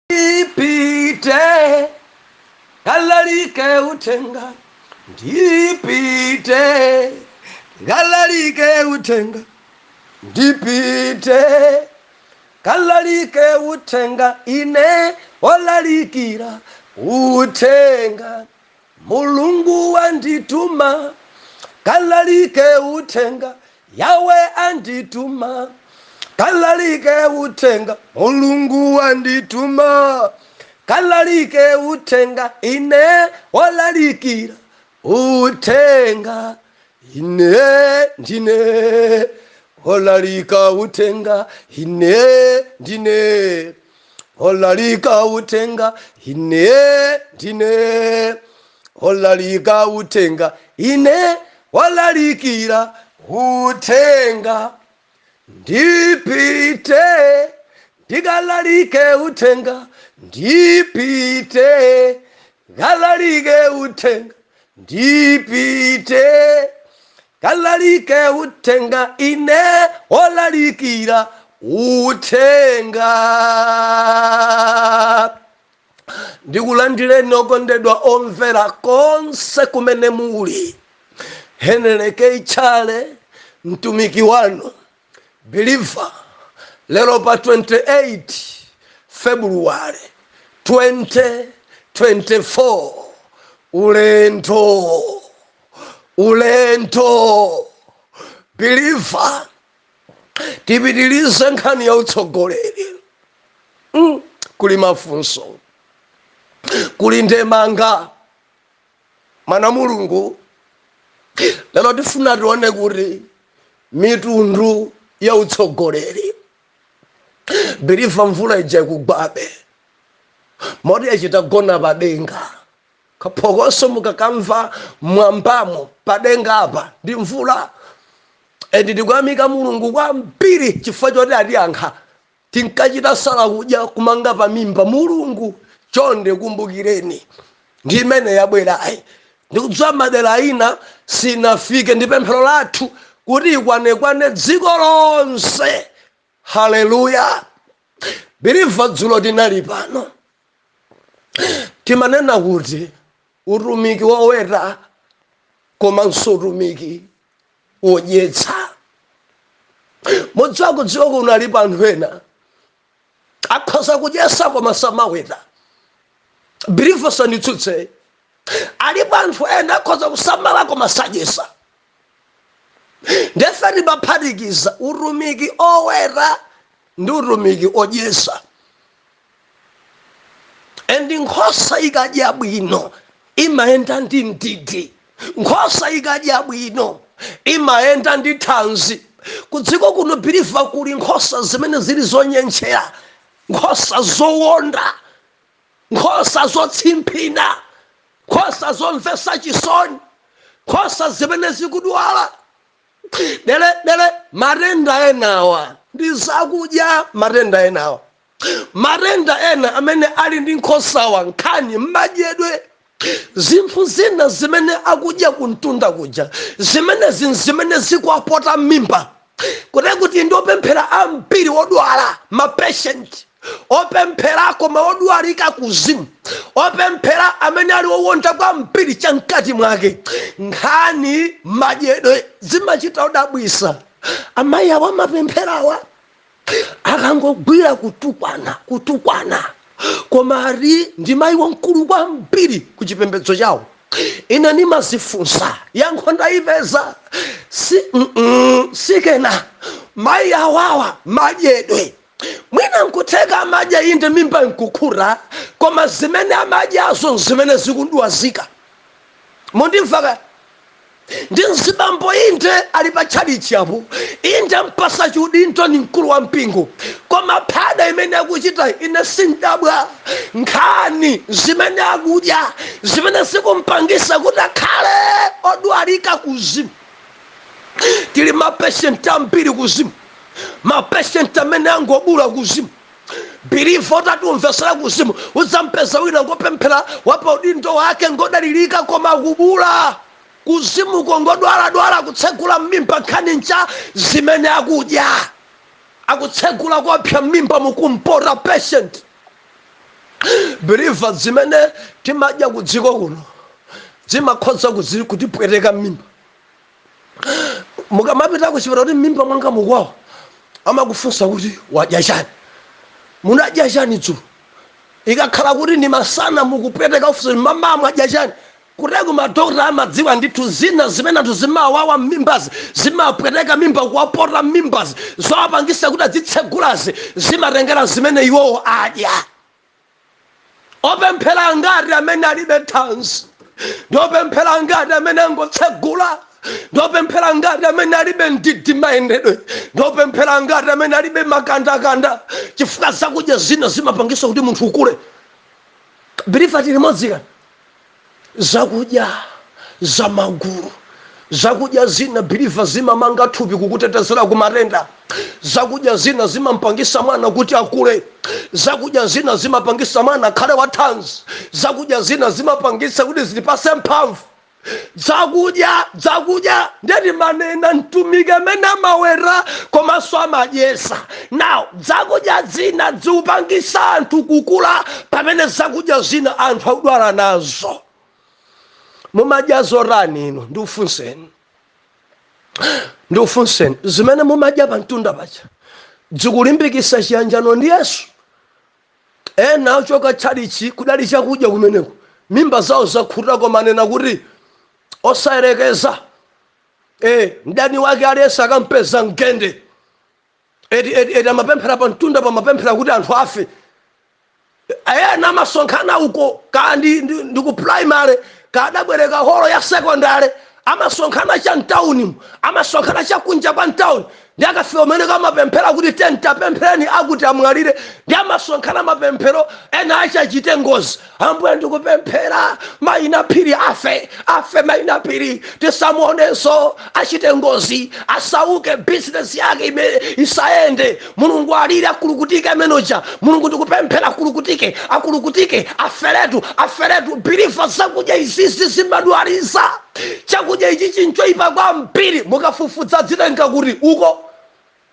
ndipite kalalike utenga, ndipite kalalike utenga, ndipite kalalike utenga, ine olalikira utenga, mulungu wandituma kalalike utenga, yawe andituma kalalike utenga, mulungu wandituma kalalike utenga, ine olalikira utenga, ine ndine olalika utenga, ine ndine olalika utenga, ine ndine olalika utenga, ine olalikira utenga, ndipite ndikalalike utenga, ndipite kalalike utenga, ndipite kalalike utenga, ine olalikira utenga. Ndikulandire nokondedwa omvera konse kumene muli, heneleke ichale mtumiki wanu believer lero pa 28 February 2024 ulento believer tipitilize nkhani ya utsogoleri. Kuli mafunso, kuli ndemanga. Mwana mulungu lero tifuna tione kuti mitundu ya utsogoleri believer mvula ija ikugwabe moti yachita gona padenga kaphokoso mukakamva mwambamo padenga apa ndi mvula. Edi tikuyamika mulungu kwambiri chifukwa choti atiyankha tinkachita sala kudya kumanga pamimba. Mulungu chonde kumbukireni ndi imene yabwerayi. Ndikudziwa madera ina sinafike, ndi pemphero lathu kuti ikwanekwane dziko lonse. Haleluya. Believer dzulo tinali pano timanena kuti utumiki woweta komanso utumiki wodyetsa. Mudziwa kudziwa kunali panthu ena akhoza kudyesa koma samaweta. Believer sanditsutse, alipo anthu ena akhoza kusamala koma sadyesa. Ndefe timaphatikiza utumiki oweta ndi utumiki odyesa. Endi nkhosa ikadya bwino imayenda ndi mtiti, nkhosa ikadya bwino imayenda ndi thanzi. Kudziko kuno believer kuli nkhosa zimene zili zonyenchera, nkhosa zowonda, nkhosa zotsimphina, nkhosa zomvesa chisoni, nkhosa zimene zikudwala. Dele matenda enawa ndi zakudya. Matenda ena amene ali ndi nkhosawa nkhani madyedwe. Zinthu zina zimene akudya kuntunda kuja zimene zikuapota mimba. Kuti ndiopemphera ambiri odwala, mapatient opemphera koma odwalika kuzimu, opemphera amene ali owonda kwambiri chamkati mwake. Nkhani madyedwe zimachita odabwisa. Amayi awa mapempherawa akangogwira kutukwana koma ali ndi mayi wamkulu kwambiri ku chipembedzo chawo. Ine nimazifunsa yankho ndayipeza sikena mayi awawa madyedwe. Mwina nkutheka amadya inde mimba nkukhura koma zimene amadyazo zimene zikudwazika. Mundimvaka ndi nzibambo inde ali pa chalichi apo, inde mpasa chiudindo ni mkulu wa mpingo, koma phada imene akuchita ine sindabwa. Nkhani zimene akudya zimene zikumpangisa kuti akhale odwalika kuzimu. Tili mapatient ambiri kuzimu, mapatient amene angobula kuzimu. Believer tatumvesera kuzimu uzampeza wina ngopemphera wapa udindo wake ngodalilika koma kubula kuzimu kongodwala kutsegula mimba nkhani ncha zimene akudya. akutsegula kwapya mimba mukumpora patient. believers zimene timadya kudziko kuno zimakhoza kutipweteka mimba. Mukamapita kuchipata kuti mimba mwanga mukwawa amakufunsa kuti wadya chani, munadya chani dzulo. Ikakhala kuti ndi masana mukupweteka ufunsa mama mwadya chani, kuteko madokta amadziwa ndithu zina zimene zimawawa mimbazi, zimapweteka mimba, kuwapota mimbazi, zowapangisa kuti azitsegulazi zimatengera zimene iwowo adya. Opemphera ngati amene alibe thanzi, ndopemphera ngati amene angotsegula, ndopemphera ngati amene alibe ndidi mayendedwe, ndopemphera ngati amene alibe makandakanda, chifukwa zakudya zina zimapangisa kuti munthu ukule. Believe ati limodzi kani zakudya za magulu, zakudya zina biliva zimamanga thupi kukutetezera ku matenda, zakudya zina zimampangisa mwana kuti akule, zakudya zina zimapangisa mwana akhale wathanzi, zakudya zina zimapangisa kuti zilipase mphamvu. Zakudya ndeti manena mtumiki amene amawera komanso amadyesa. Now zakudya zina ziupangisa anthu kukula, pamene zakudya zina anthu akudwala nazo. Mumadya zorani ino? Ndiufunseni zimene mumadya pamtunda pacha zikulimbikisa chiyanjano ndi Yesu. Ena achoka tchalichi kudali chakudya kumeneko, mimba zawo zakhuta, koma manena kuti osayerekeza mdani wake aliyesa akampeza mgende. Eti amapemphera pamtunda pamapemphera kuti anthu afe. Ena amasonkhana uko kandi ndiku primary, kadabwereka holo ya secondary, amasonkhana cha mtauni, amasonkhana cha kunja kwa mtauni, ndi akafika umene kamapemphera kuti tapemphereni akuti amwalire, ndi amasonkhana mapemphero ena achachite ngozi. Ambuye ndikupemphera Maina Phiri afe Maina Phiri, tisamuonenso achite ngozi, asauke, business yake isaende, Mulungu alire akulukutike menoja, Mulungu ndikupemphera akulukutike, aferetu. Biliva zakudya izizi zimadwalisa. Chakudya ichi chinchoipa kwa mpiri, mukafufudza zitenga kuti uko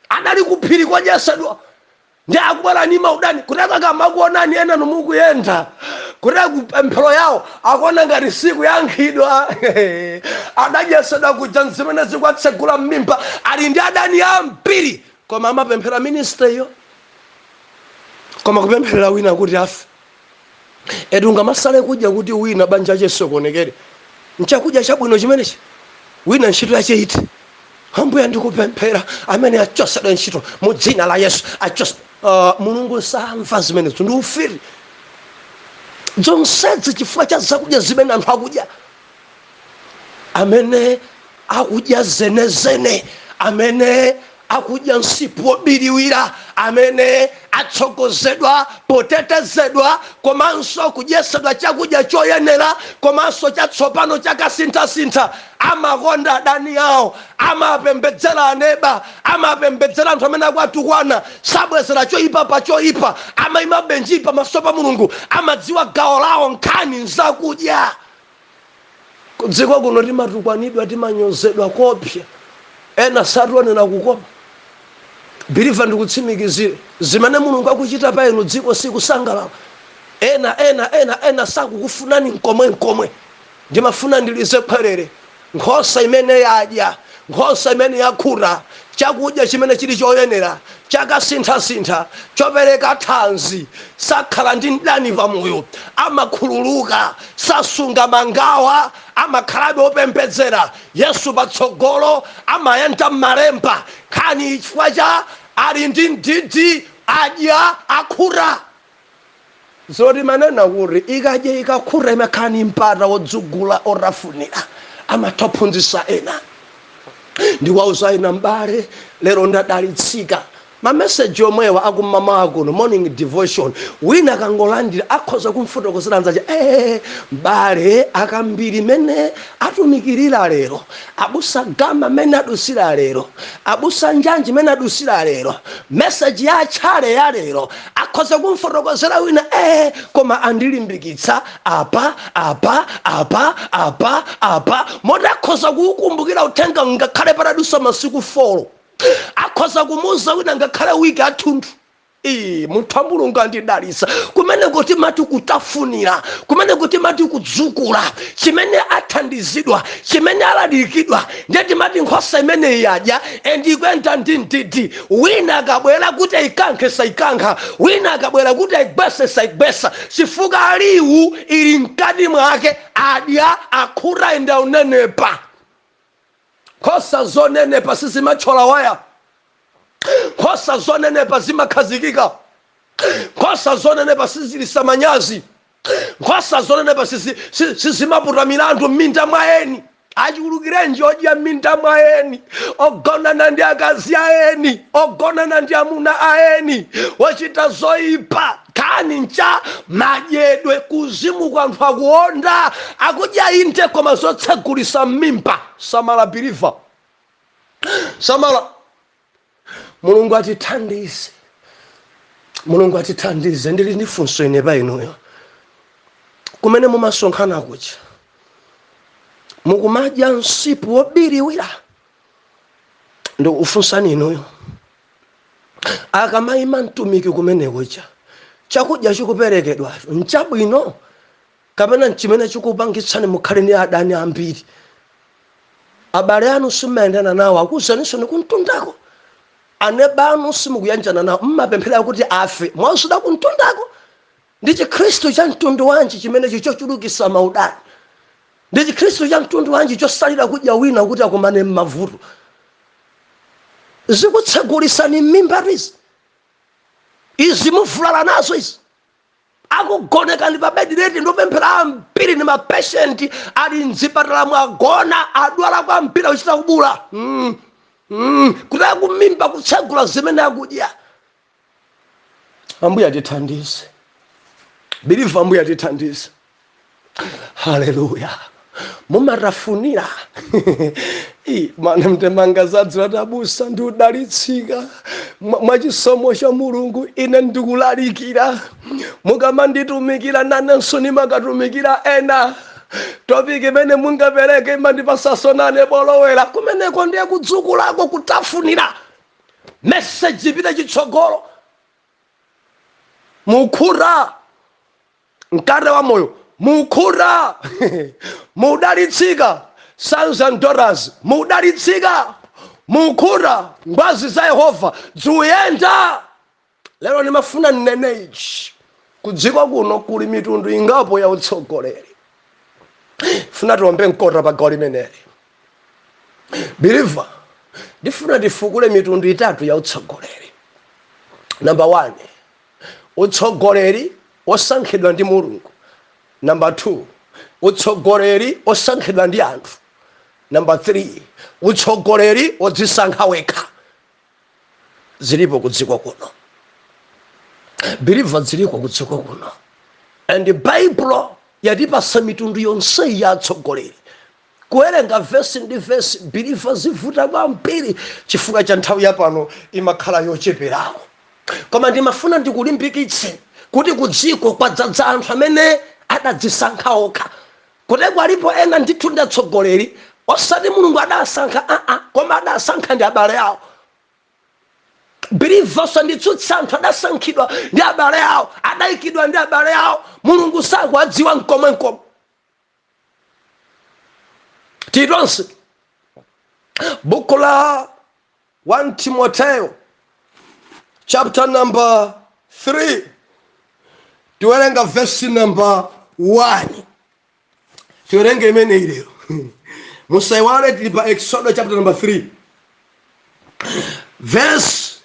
adali kuphiri kodyesedwa ndi akubwera ni maudani, kuteka kama kuonani ena nomukuyenda kuteka kupemphero yawo akuona ngati siku yankhidwa. Adadyesedwa kuja zimene zikwatsegula mmimba, ali ndi adani ya mpiri, koma amapemphera ministry yo, koma kupempherera wina kuti afe. Edu ngamasale kudya kuti wina banja chesokonekere, nchakudya chabwino chimenechi, wina ntchito yache iti. Ambuye ndikupemphera amene achosedwa ntchito mu dzina la Yesu achosedwa. Mulungu samva zimenezo, ndi ufiri. Zonsezi chifukwa cha zakudya zimene anthu akudya, amene akudya zenezene, amene akudya msipu wobiriwira, amene atsogozedwa potetezedwa, komanso kudyesedwa chakudya choyenera, komanso chatsopano chakasintha, amakonda adani yawo, amapembedzera aneba, amapembedzera anthu amene akwatukwana, sabwezera choyipa pa choyipa, amayima benji pamaso pa Mulungu, amadziwa gawo lawo nkhani nzakudya. Kudziko kuno timatukwanidwa, timanyozedwa kopya, ena satuonera kukoma. Biliva ndikutsimikizire zimene Mulungu akuchita pa inu dziko sikusangalala. Ena sakukufunani nkomwe. Ndimafuna ndilize pherere nkhosa imene yadya, nkhosa imene yakhura, chakudya chimene chili choyenera, chakasintha, chopereka thanzi, sakhala ndi mdani pamoyo, amakhululuka, sasunga mangawa, amakhalabe opembedzera Yesu patsogolo, amayenda m'malemba, khani chifukwa cha ali ndi ndidi, adya, akhura. Zoti manena kuti ikadya ikakhura imakhani mpata wodzugula orafunira, amatophunzitsa ena. Ndiwauza ina mbale lero ndadalitsika mameseji omwewa akumama akuno morning devotion, wina kangolandira akhoza kumfotokozera anzace mbale akambiri mene atumikirira lero, abusa gama mene adusira lero, abusa njanji mene adusira lero, meseji ya chale ya lero akhoza kumfotokozera wina koma andilimbikitsa apa moti akhoza kukumbukira uthenga ngakhale patadusa masiku 4, akhoza kumuza wina ngakhale wiki athunthu. munthu wa mulungu andidalitsa. Kumene kuti mati kutafunira, kumene kuti mati kudzukula, chimene athandizidwa, chimene alalikidwa, ndeti mati nkhosa imene yadya endikwenta ndintiti. Wina akabwera kuti ikankhe saikankha, wina akabwera kuti aigwese saigwesa, chifukwa liwu ili mkati mwake, adya akhura enda unenepa. Nkhosa zonenepa sizimathyola waya, nkhosa zonenepa zimakhazikika, nkhosa zonenepa sizilisa manyazi, nkhosa zonenepa sizimaputa milandu m'minda mwaeni. Achulukirenji odya m'minda mwaeni, ogonana ndi akazi aeni, ogonana ndi amuna aeni, ochita zoyipa, kani ncha madyedwe, kuzimu kwa anthu akuonda, akudya inte koma zotsegulisa m'mimba. Samala believer, samala. Mulungu atithandize, mulungu atithandize. Ndili ndi funso ine pa inuyo, kumene mumasonkhana kuja mukumadya msipu wobiriwira, ndi ufunsani inuyo, akamayima mtumiki kumene kuja chakudya chikuperekedwa nchabwino kapena nchimene chikupangitsani mukhale ndi adani ambiri? Abale anu simayendana nawo, akuzaninso ni kuntundako. Aneba anu simukuyanjana nawo, mmapemphera kuti afe, mwasuda kuntundako. Ndi chikhristu cha mtundu wanji chimene chichochulukisa maudani? Ndi chikhristu cha mtundu wanji chosalira kudya wina kuti akumane m'mavuto? Zikutsegulisani m'mimba izi, izi muvulala nazo izi. Akugoneka ndi pa bedi leti ndopemphera ambiri ni mapatienti ali mzipatala mwagona, adwala kwambiri kuchita kubula. Kuti akumimba kutsegula zimene akudya. Ambuye atithandize. Believer, Ambuye atithandize. Haleluya. Mumarafunira mana mtemanga zadzira tabusa ndi udalitsika mwachisomo cha Mulungu. Ine ndikulalikira, mukamanditumikira nanenso nimakatumikira ena. Topiki mene mungapereke mandipasa nane bolowera, kumeneko ndiye kudzukulako kutafunira. Message ipita chitsogolo, mukhura mkate wa moyo, mukhura mudalitsika. Sons and daughters, mudalitsika, mukhura ngwazi za Yehova dzuyenda. Lero nimafuna neneji kudziko kuno kuli mitundu ingapo ya utsogoleri. Funa tiombe nkota pa gawo limeneli. Believer, ndifuna tifukule mitundu itatu ya utsogoleri. Number 1, utsogoleri osankhidwa ndi Mulungu. Number 2, utsogoleri osankhidwa ndi anthu. Number 3, utsogoleri odzisankha wekha. Zilipo kudziko kuno. Believer, ziliko kudziko kuno. And the Bible yatipasa mitundu yonse ya atsogoleri. Kuwerenga verse ndi verse, believer, zivuta kwambiri chifukwa cha nthawi yapano imakhala yocheperawo. Koma ndimafuna ndikulimbikitse kuti kudziko kwadzadza anthu amene adadzisankha okha. Kuti kwalipo ena ndithu ndi atsogoleri osati Mulungu adasankha, koma adasankha ndi abale awo. Believer, sanditsutsa anthu adasankhidwa ndi abale awo, adayikidwa ndi abale awo. Mulungu sakuwadziwa nkomwenkomo. Titonse buku la 1 Timotheo chapter number 3, tiwerenga verse number 1. Tiwerenga imene ilero. Musaiwale tili pa Exodus chapter number 3 verse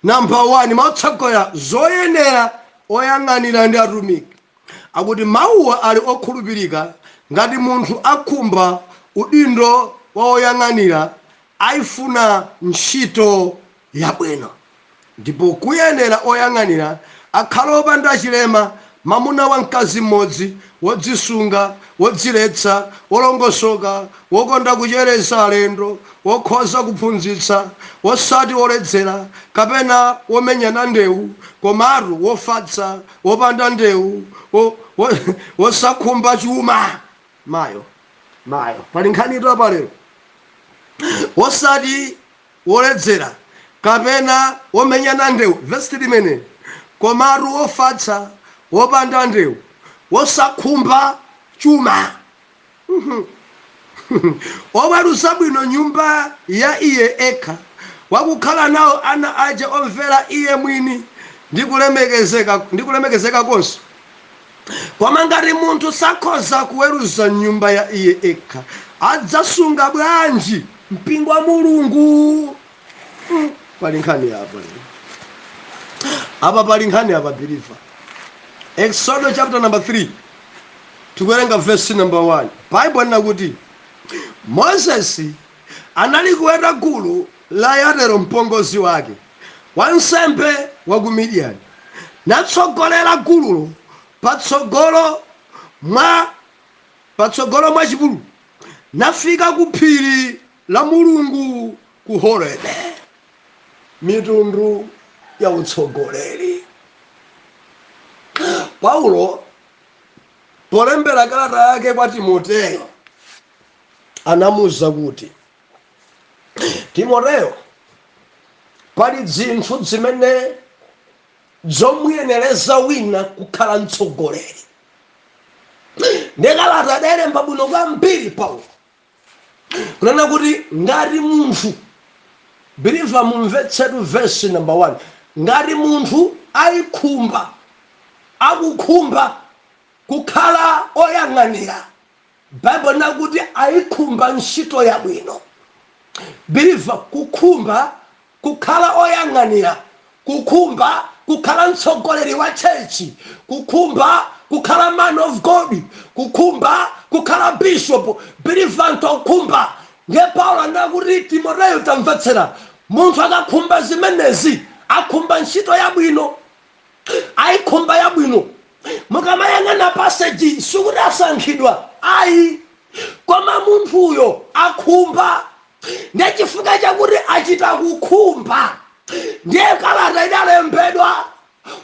number 1. Mautsogoya zoyenera oyang'anira ndi atumiki. Akuti mawuwa ali okhulupirika ngati munthu akhumba udindo wa oyang'anira aifuna ntchito yabwino. Ndipo kuyenera oyang'anira akhale opanda chilema, mamuna wa mkazi mmodzi, wodzisunga, wodziletsa, wolongosoka, wokonda kucheresa alendo, wokhoza kuphunzitsa, wosati woledzera kapena womenyana ndewu, komatu wofatsa, wopanda ndewu, wosakhumba chuma. Mayo pali nkhani ito apalero. Wosati woledzera kapena womenyana ndewu. Verse 3 limene komaru wofatsa wopanda ndewu wosakhumba chuma oweruza bwino nyumba ya iye ekha wakukhala nawo ana aja omvera iye mwini ndi kulemekezeka konse. Koma ngati munthu sakhoza kuweruza nyumba ya iye ekha adzasunga bwanji mpingo wa Mulungu? Pali nkhani apa pali nkhani apa believer. Exodus chapter number 3 tikuwerenga verse number 1. Bible linakuti Moses anali kuweta gulu la Yetero mpongozi wake wansembe wa ku Midiani, natsogolera gululo patsogolo mwa chipululu, nafika ku phiri la Mulungu ku Horebe. Mitundu ya utsogoleri. Paulo polembera kalata yake kwa Timoteyo anamuza kuti, Timoteyo, pali zinthu zimene zomuyenereza wina kukhala mtsogoleri. Ndikalata adalemba bwino kwambiri Paulo kunena kuti ngati munthu, believer mumvetsetu verse number 1, ngati munthu akukhumba kukhala oyang'anira, Bible nakuti ayikhumba ntchito yabwino. Believer kukhumba kukhala oyang'anira, kukhumba kukhala mtsogoleri wa chechi, kukhumba kukhala man of God, kukhumba kukhala bishop. Believer ntokhumba. Nge Paulo anakuti Timoteyo tamvetsera, munthu akakhumba zimenezi akhumba ntchito yabwino, ayikhumba yabwino. Mukamayang'ana passage sukuti asankhidwa ayi, koma munthuyo akhumba. Ndiye chifukwa chakuti achita kukhumba ndiye kalata idalembedwa,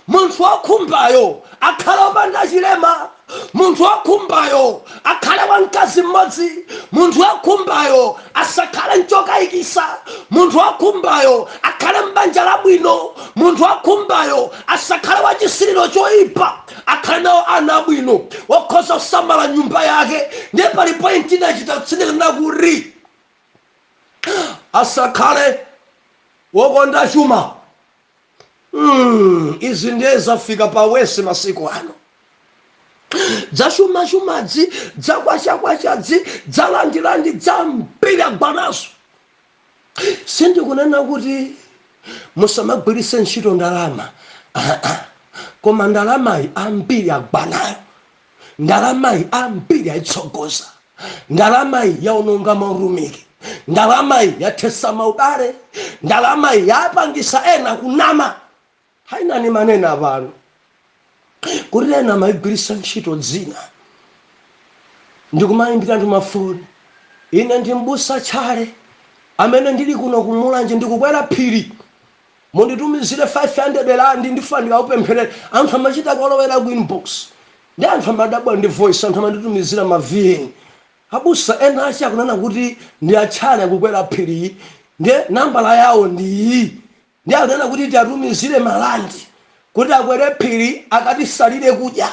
munthu wokhumbayo akhale opanda chilema, munthu wokhumbayo akhale wamkazi mmodzi, munthu wokhumbayo asakhale nchokayikisa, munthu wokhumbayo akhale mbanja labwino, munthu wokhumbayo asakhale wachisiriro choyipa, akhale nawo ana abwino wokhoza kusamala nyumba yake. Ndiye pali point inachita kutsindika kuti asakhale wokonda chuma. Izi ndiye zafika pa wese masiku ano. Zashumadzi, zakwachakwachazi, zalandilandi, zambiri agwanazo. Sindikunena kuti musamagwiritse ntchito ndalama, koma ndalamayi ambiri agwanayo, ndalamayi ambiri ayitsogoza, ndalamayi yaononga maurumiki, ndalamayi yathesa maubale, ndalamayi yapangisa ena kunama. Hainani manena abantu kuti ena mayigwiritsa ntchito dzina. Ndikumayimbira ndi mafoni, ine ndimbusa chale amene ndili kuno kumulanje ndikukwera phiri, munditumizire 500 rand ndifanika kupempherera. Anthu amachita kolowera ku inbox, ndi anthu amadabwa ndi voice, anthu amanditumizira ma VN. Abusa ena achi akunena kuti ndi achale akukwera phiri, ndiye nambala yawo ndi iyi, ndiye akunena kuti tiatumizire malandi kuti akwere phiri akatisalire kudya.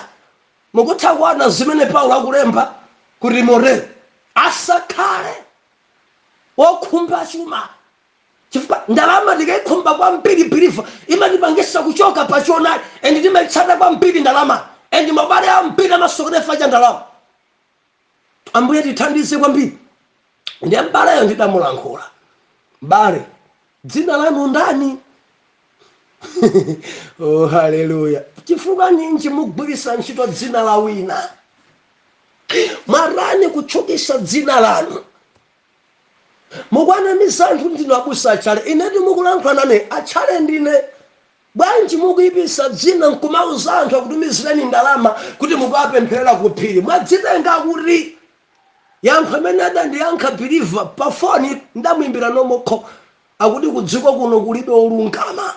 Mukutha kuona zimene Paulo akulemba kuti Timoteyo asakhale wokhumba chuma. Chifukwa ndalama ndikayikhumba kwambiri believer imatipangisa kuchoka pa choonadi, and timayitsata kwambiri ndalama, and mabale ambiri amasokonefa cha ndalama. Ambuye tithandize kwambiri. Ndiye mbaleyo ndidamulankhula, mbale dzina lanu ndani? Oh haleluya. Chifukwa ninji mugwiritsa ntchito dzina la wina? Marani kuchokesa dzina lanu. Mukwana misanthu ndino abusa achale, ine ndimukulankhula nane achale ndine. Bwanji mukuyipisa dzina nkumauza anthu akutumizireni ndalama kuti mukapempherera ku phiri. Mwadzitenga kuti yankho amene adandiyankha believer pa foni ndamuimbira nomokho akuti kudziko kuno kulibe olungama.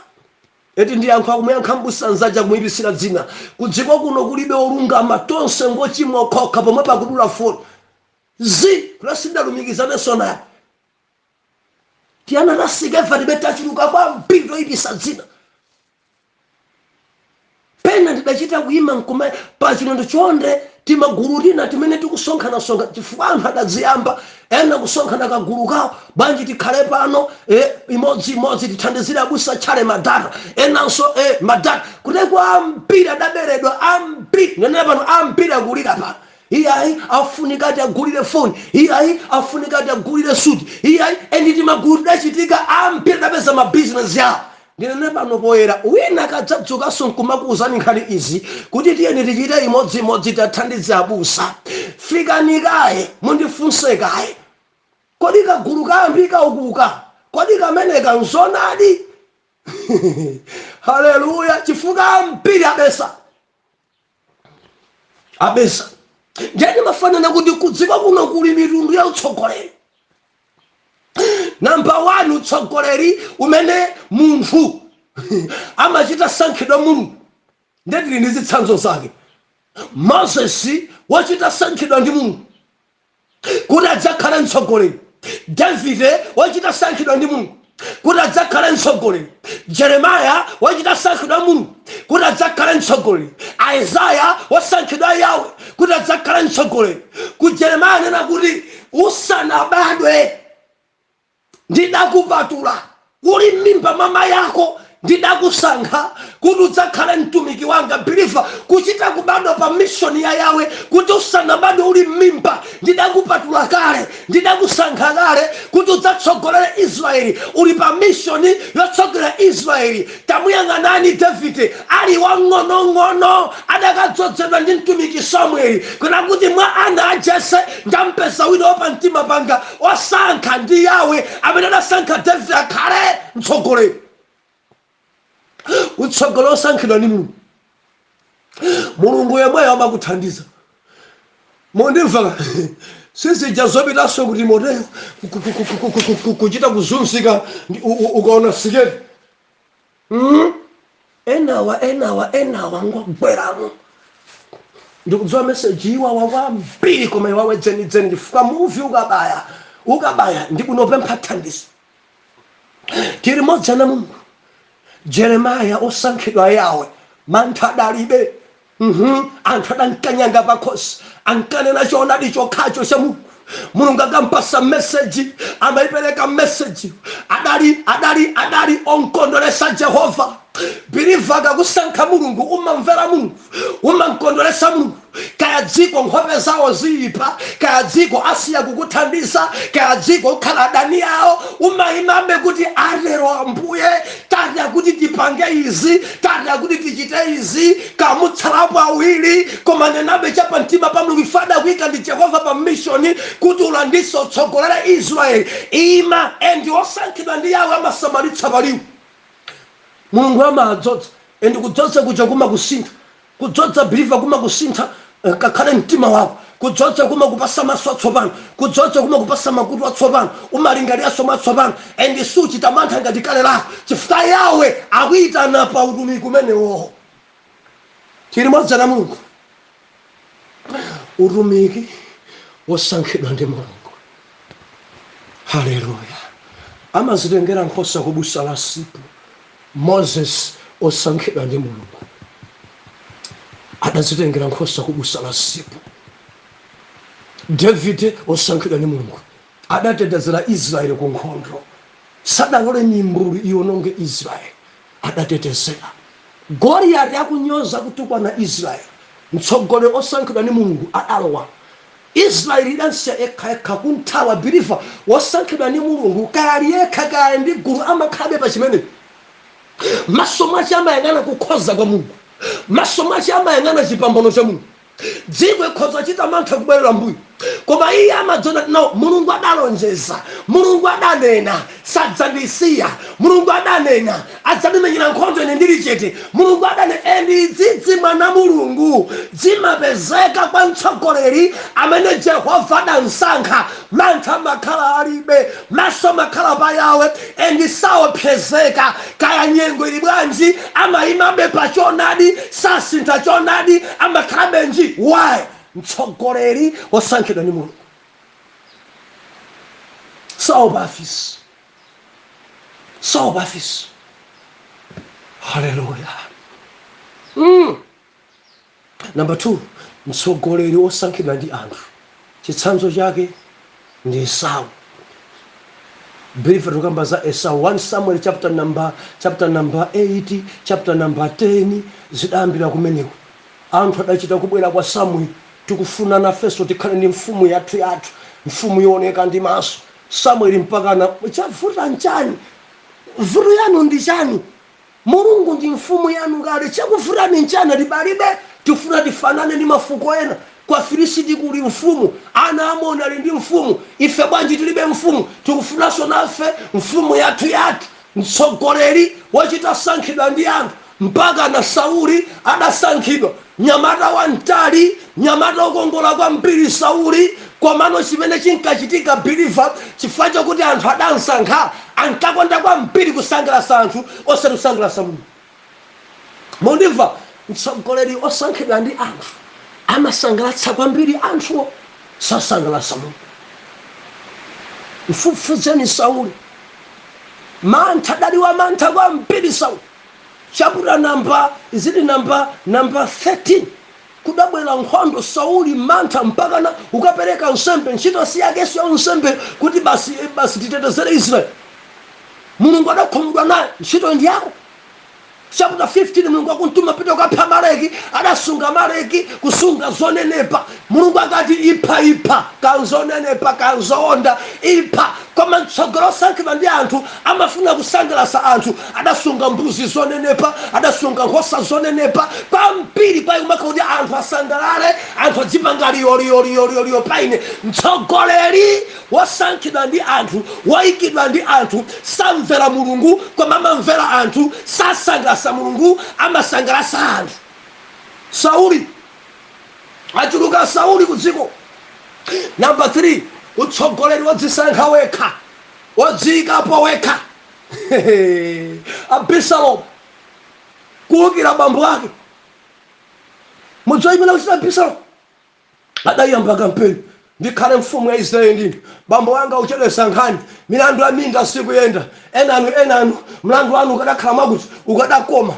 Eti ndiyankho akumuyankha mbusa nzaja kumuyipitsira dzina, kudziko kuno kulibe olungama, tonse ngochimwa okhoka pomwe pakudula foni. Kulasindalumikizane sona. tiana nasikefa libetachiluka kwa mpito ibisa dzina pena ndidachita kuima nkume pachinondo chonde timaguru lina timene tikusonkhana chifukwa anthu adadziyamba ena kusonkhana kagulu kawo bwanji tikhale pano imodzimodzi tithandizire abusa tchale madata enanso madata kuteko ambiri adaberedwa ambiri ngenera pano ambiri akulira pano iyayi afunika ati agulire foni iyayi afunika ati agulire suti iyayi enditi magulu tidachitika ambiri adapeza mabizinesi yawo ndinene pano poyera wina kadzadzukanso nkumakuwuzani nkhani izi kuti tiyeni tichite imodzimodzi tathandize abusa fikani kaye mundifunse kaye kodi kagulu kambi kaukuka kodi kameneka nzonadi haleluya chifukwa ambiri abesa njeni mafanana kuti kudziko kuno kuli mitundu ya utsogoleri namba 1 utsogoleri umene munthu amachita sankhidwa mulungu ndetili ndi zitsanzo zake Moses wachita sankhidwa ndi mulungu kuti adzakhale mtsogoleri Davide wachita sankhidwa ndi mulungu kuti adzakhale mtsogoleri Jeremiah wachita sankhidwa mulungu kuti adzakhale mtsogoleri Isaiah wasankhidwa Yawe kuti adzakhale mtsogoleri ku Jeremiah nena kuti usanabadwe ndidakupatula uli m'mimba mama yako ndidakusankha kuti udzakhale mtumiki wanga biliva kuchita kubadwa pa mission ya Yawe kuti usanabadwe uli m'mimba ndidakupatula kale ndidakusankha kale kuti udzatsogolere Israeli uli pa mission yotsogolera Israeli tamuyang'anani Davide ali wang'onong'ono adakadzozedwa ndi mtumiki Samueli kuna kuti mwa ana a Jese ndampeza wina wopa mtima panga osankha ndi Yawe amene adasankha Davide akhale mtsogoleri utsogolo osankhidwa ni mulungu yemweyo amakuthandiza mondimva sizija zopitaso kuti moteyo kuchita kuzunzika ukaona siketi enawa ngwagweramo ndikudziwa meseji iwawa kwambiri koma iwawe dzenidzeni chifukwa muvi ukabaya ndikunopempha thandizo tili modza na Mulungu Jeremiah osankhidwa Yawe mantha adalibe anthu adankanyanga pakhosi ankanena choonadi chokhacho cha Mulungu akampasa message amaipereka message adali onkondolesa Jehova biliva akakusankha Mulungu umamvera Mulungu umamkondolesa Mulungu kaya dziko nkhope zawo ziyipa kaya dziko asiya kukuthandiza kaya dziko ukhala adani yawo umayimabe kuti alero Ambuye tadya kuti tipange izi tadya kuti tichite izi kamutsalapo awiri koma nenabe chapa mtima pa Mulungu ifada kuika ndi Jehova pa mission kuti ulandise utsogolere Israeli ima endi osankhidwa ndi Yawe amasamalitsa paliwo Mulungu amadzodza endi kudzodza kuja kuma kusintha kudzodza biliva kuma kusintha kakhale mtima wako kudzodza kuma kupasa maso atsopano kudzodza kuma kupasa makutu atsopano umalingaliaso mwatsopano endi suchita mantha ngati kale lako chifukwa Yawe akuyitana pa utumiki umenewo tili modza na Mulungu utumiki wosankhidwa ndi Mulungu haleluya amazitengera nkhosa kubusa la sipu Moses osankhidwa ndi Mulungu adazitengera nkhosa kubusa la sipu Davide osankhidwa ndi Mulungu adatetezera Israeli ku nkhondo sadalole mimbulu iwononge Israeli adatetezera Goliathi akunyoza kutukwana Israeli mtsogoleri osankhidwa ndi Mulungu adalowa Israeli idansiya ekha kunthawa biliva wosankhidwa ndi Mulungu kali yekha kali ndi gulu amakhabe pa chimene maso mwache amayang'ana kukhoza kwa Mulungu maso mwache amayang'ana chipambano cha Mulungu dziko ikhoza chita mantha kubwerera mbuyo koma iye amadzona no Mulungu adalonjeza Mulungu adanena sadzandisiya Mulungu adanena adzandimenyera nkhondo ine ndili chete Mulungu adanena endi dzidzi mwana Mulungu dzimapezeka kwa mtsogoleri amene Jehova adansankha mantha makhala alibe maso makhala pa Yawe endi saopsezeka kaya nyengo ili bwanji amayimabe pa choonadi sasintha choonadi amakhalabe nji why mtsogoleri wosankhidwa ndi Mulungu saopa afisi saubafisi. Haleluya. Number 2, mtsogoleri osankhidwa ndi anthu. Chitsanzo chake ndi Esau. Brief tukamba za Esau. 1 Samuel chapter number 8, chapter number 10 zidambira kumeneko. Anthu adachita kubwera kwa Samuel, tikufuna nafeso tikhale ndi mfumu yathu, mfumu yooneka ndi maso. Samuel mpakana chavuta nchani? Vuto yanu ndi chani? Mulungu ndi mfumu yanu ngale, chakuvutani nchani? Libalibe tifuna tifanane ndi mafuko ena. Kwa Filisiti kuli mfumu, ana Amoni ali ndi mfumu, ife bwanji tilibe mfumu? Tikufunanso nafe mfumu yathu. Mtsogoleri wachita sankhidwa ndi anthu, mpaka na Sauli adasankhidwa. Nyamata wantali, nyamata okongola kwambiri Sauli, komano chimene chinkachitika believer chifukwa chokuti anthu adansankha, ankakonda kwambiri kusangalasa anthu osati kusangalasa Mulungu. Mundimva? Mtsogoleri osankhidwa ndi anthu amasangalatsa kwambiri anthu, sasangalasa Mulungu. Mfufuzeni Sauli, mantha daliwa mantha kwambiri Sauli. Chapter number 13, kudabwera nkhondo Sauli mantha mpaka na ukapereka nsembe, ntchito si yake ya nsembe kuti basi titetezere Israeli. Mulungu adakhumudwa naye, ntchito ndi yako. Chapter 15, Mulungu akuntuma pita ukapha Amaleki, adasunga Amaleki kusunga zonenepa. Mulungu akati ipha kanzonenepa kanzoonda ipha. Koma mtsogoleri osankhidwa ndi anthu amafuna kusangalasa anthu, adasunga mbuzi zonenepa, adasunga nkhosa zonenepa kwambiri kwa kuti anthu asangalale, anthu adzipanga liyo paine. Mtsogoleri wosankhidwa ndi anthu, woyikidwa ndi anthu, samvera Mulungu koma amamvera anthu, sasangalasa Mulungu amasangalasa anthu. Sauli achuluka, Sauli kudziko. Number 3, utsogoleri wodzisankha wekha, wodziyikapo wekha. Abisalomu kuwukira bambo ake. Mudziwa kuchita Abisalomu? Adayamba kampeni, ndikhale mfumu ya Israeli ndine. Bambo wanga uchedwe sankhani, milandu ya minda sikuyenda. Enanu mlandu wanu ukadakhala mwakuti ukadakoma.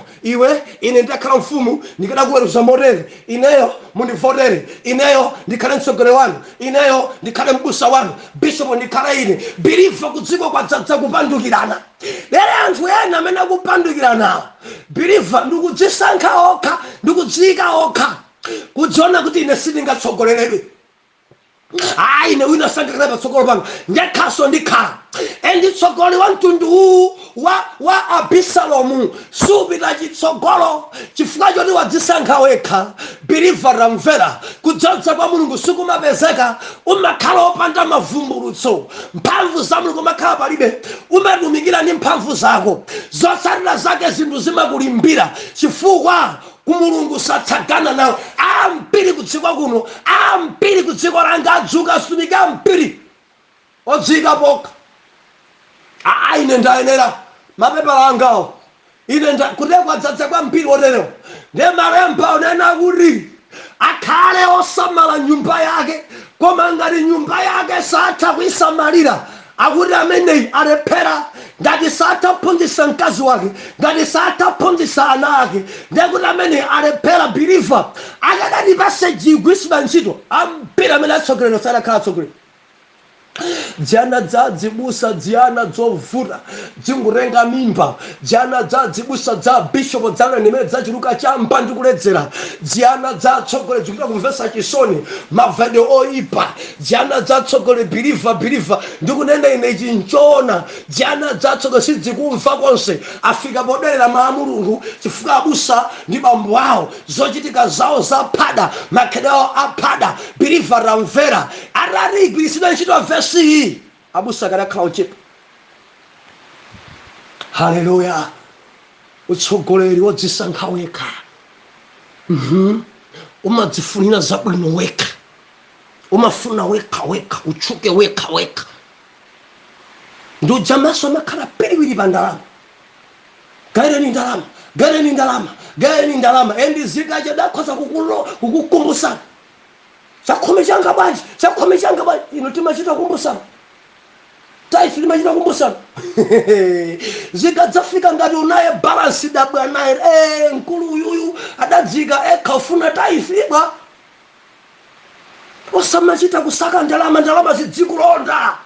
Ine ndakhala mfumu, ndikadakuweruza motere. Ineyo mundivotere, ineyo ndikhale mtsogoleri wanu, ineyo ndikhale mbusa wanu, bishop ndikhale ine. Biliva kudziko kwadzadza kupandukirana. Lero anthu ena amene akupandukiranawa, biliva ndikudzisankha okha, ndikudziyika okha, kudziona kuti ine sindingatsogoleredwe. Ine wina sankhidwa patsogolo panga, ndekhaso ndikhala. Nditsogoleri wa mtundu wa Abisalomu supita chitsogolo chifukwa choti wadzisankha wekha. Biliva ramvera, kudzodza kwa Mulungu sikumapezeka, umakhala opanda mavumbulutso. Mphamvu za Mulungu umakhala palibe, umatumikira ndi mphamvu zako, zotsatira zake zinthu zimakulimbira chifukwa Mulungu satsagana nawe. Ambiri kudziko kuno, ambiri kudziko langa adzuka atumika ambiri odzika poka. Ine ndayenera mapepala angawo, ine kudekwa dzadza kwambiri oterewa. Ndiye malemba unena kuti akhale osamala nyumba yake, koma ngati nyumba yake satha kuyisamalira, akuti ameneyi alephera. Ngati sataphunzitsa mkazi wake, ngati sataphunzitsa ana ake, ndekuti ameneyi alephera. Biliva akadalipase jigwisima ntchito, ambiri amene atsogoleri sadakhala atsogoleri. Jana dza dzibusa dziana dzovuta dzingurenga mimba, jana dza dzibusa dza bishop dzana nimene dzachiluka chamba ndikuledzera, dziana dza atsogoleri dzikuita kumvesa chisoni, mavede oipa, jana dza atsogoleri biliva ndikunena ine ichi nchoona. Jana dza atsogoleri sidzikumva konse, afika poderera mawu a Mulungu chifukwa abusa ndi bambo awo, zochitika zawo zaphada, makhalidwe awo aphada. Biliva ramvera, atagwiritsidwa ntchito vesi iyi, abusa kadakhala ochepa. Haleluya. Utsogoleri wodzisankha wekha, umadzifunira zabwino wekha, umafuna wekha utchuke wekha. Ndujamaso amakhala piliwiri pa ndalama. Gaireni ndalama. Endi zika chadakhoza kukukumbusana. Chakhome changa bwanji, ino timachita kukumbusana. taifa limachita kumbusana zikadzafika ngati unaye balance dabwa naye mkulu uyuyu adadzika ekhafuna taifibwa osamachita kusaka ndalama zidzikulonda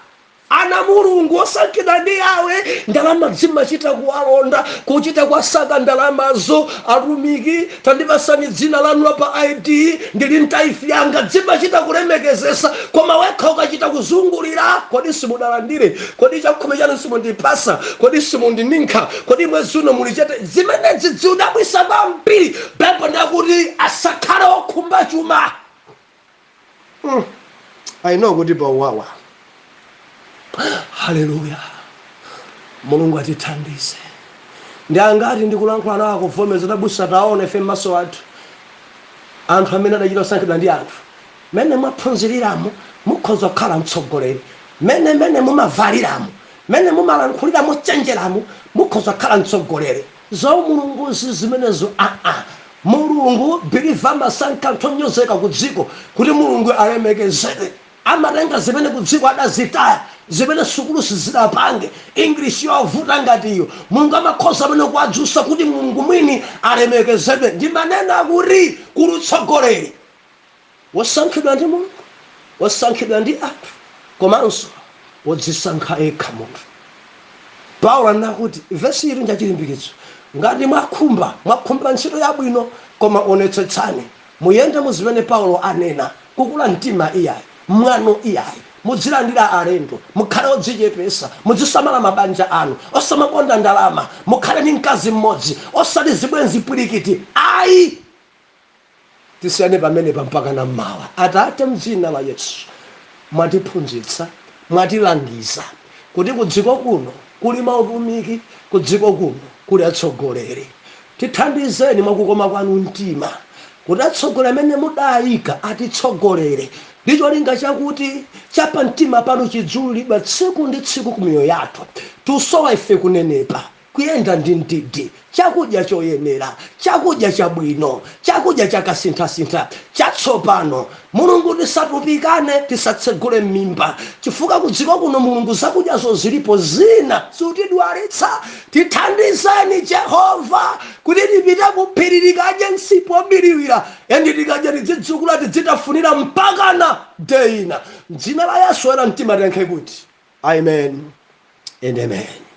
ana mulungu osankhidwa ndi yawe ndalama zimachita kuwalonda kuchita kwasaka ndalamazo atumiki tandipasani dzina lanu pa ID ndili ntaifi yanga zimachita kulemekezesa koma wekha ukachita kuzungulira kodi simudalandire kodi chakhumi chanu simundipasa kodi simundininka kodi mwezi uno muli chete zimenezi ziudabwisa kwambiri Baibulo ndakuti asakhale okhumba chuma I know kuti pawawa. Haleluya. Mulungu atithandize. Ndiangati ndikulankhula nawo kuvomeza tabusa taone ife maso athu. Anthu amene adachita kusankhidwa ndi anthu. Mene mwaphunziriramo mukhoza kukhala mtsogoleri. Mene mumavaliramo. Mene mumalankhuliramo chenjeramo mukhoza kukhala mtsogoleri. Zo mulungu zimenezo mulungu biliva masankha ntonyozeka ku dziko kuti mulungu alemekezedwe amatenga zimene ku dziko adazitaya zimene sukulu sizidapange English yovuta ngatiyo mulungu amakhoza amene kuadzusa kuti mulungu mwini alemekezedwe ndi manena akuti kulutsogoleri wosankhidwa ndi mulungu wosankhidwa ndi anthu komanso wodzisankha ekha munthu. Paulo anakuti vesi ili njachilimbikitso ngati mwakhumba ntchito yabwino koma onetsetsani muyende muzimene Paulo anena kukula mtima iyayi mwano iyayi mudzilandira alendo mukhale odzichepesa mudzisamala mabanja anu osamakonda ndalama mukhale ndi mkazi mmodzi osati zibwenzi pwirikiti ayi tisiyane pamene mpaka na mmawa. Atate mdzina la Yesu mwatiphunzitsa mwatilangiza kuti kudziko kuno kuli mautumiki kudziko kuno kuli atsogoleri tithandizeni mwakukoma kwanu mtima kuti atsogoleri amene mudayika atitsogolere ndicho linga chakuti chapa mtima pano chidzulidwa tsiku ndi tsiku kumiyo yathu tusowa ife kunenepa kuyenda ndi ndidi chakudya choyenera chakudya chabwino chakudya chakasinthasintha chatsopano. Mulungu tisatupikane tisatsegule m'mimba chifukwa kudziko kuno mulungu zakudyazo zilipo zina zikutidwalitsa. Tithandizeni Jehova kuti tipite kuphiri likadye nsipu obiriwira endi tikadya tidzidzukula tidzitafunira mpakana deina. M'dzina la Yesu era mtima tiyankhe kuti amen and amen.